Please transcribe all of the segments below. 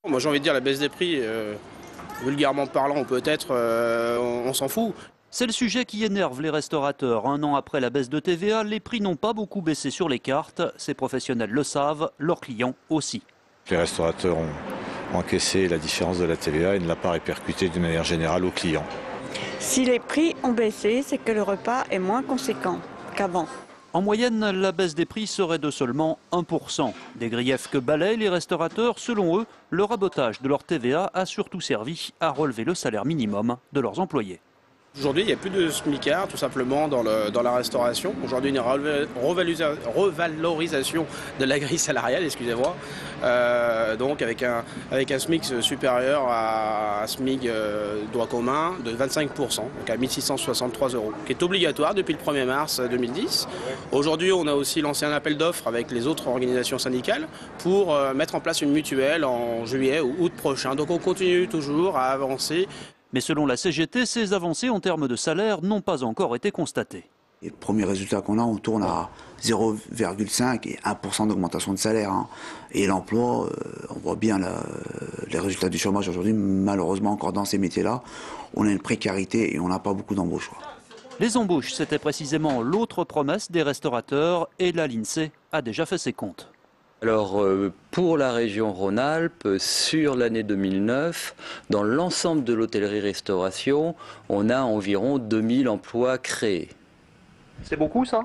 Moi j'ai envie de dire la baisse des prix, vulgairement parlant peut-être, on s'en fout. C'est le sujet qui énerve les restaurateurs. Un an après la baisse de TVA, les prix n'ont pas beaucoup baissé sur les cartes. Ces professionnels le savent, leurs clients aussi. Les restaurateurs ont encaissé la différence de la TVA et ne l'a pas répercuté d'une manière générale aux clients. Si les prix ont baissé, c'est que le repas est moins conséquent qu'avant. En moyenne, la baisse des prix serait de seulement 1%. Des griefs que balayent les restaurateurs. Selon eux, le rabotage de leur TVA a surtout servi à relever le salaire minimum de leurs employés. Aujourd'hui, il n'y a plus de smicard tout simplement dans la restauration. Aujourd'hui, une revalorisation de la grille salariale, excusez-moi. Donc avec un SMIC supérieur à un SMIC droit commun de 25%, donc à 1 663 €, qui est obligatoire depuis le 1er mars 2010. Aujourd'hui, on a aussi lancé un appel d'offres avec les autres organisations syndicales pour mettre en place une mutuelle en juillet ou août prochain. Donc on continue toujours à avancer. Mais selon la CGT, ces avancées en termes de salaire n'ont pas encore été constatées. Et le premier résultat qu'on a, on tourne à 0,5 et 1% d'augmentation de salaire. Et l'emploi, on voit bien les résultats du chômage aujourd'hui, malheureusement encore dans ces métiers-là, on a une précarité et on n'a pas beaucoup d'embauches. Les embauches, c'était précisément l'autre promesse des restaurateurs et la l'INSEE a déjà fait ses comptes. Alors pour la région Rhône-Alpes, sur l'année 2009, dans l'ensemble de l'hôtellerie-restauration, on a environ 2000 emplois créés. C'est beaucoup ça ?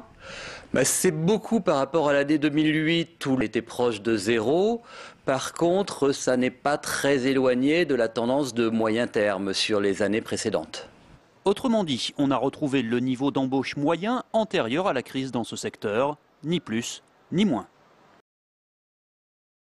C'est beaucoup par rapport à l'année 2008 où on était proche de zéro. Par contre, ça n'est pas très éloigné de la tendance de moyen terme sur les années précédentes. Autrement dit, on a retrouvé le niveau d'embauche moyen antérieur à la crise dans ce secteur, ni plus ni moins.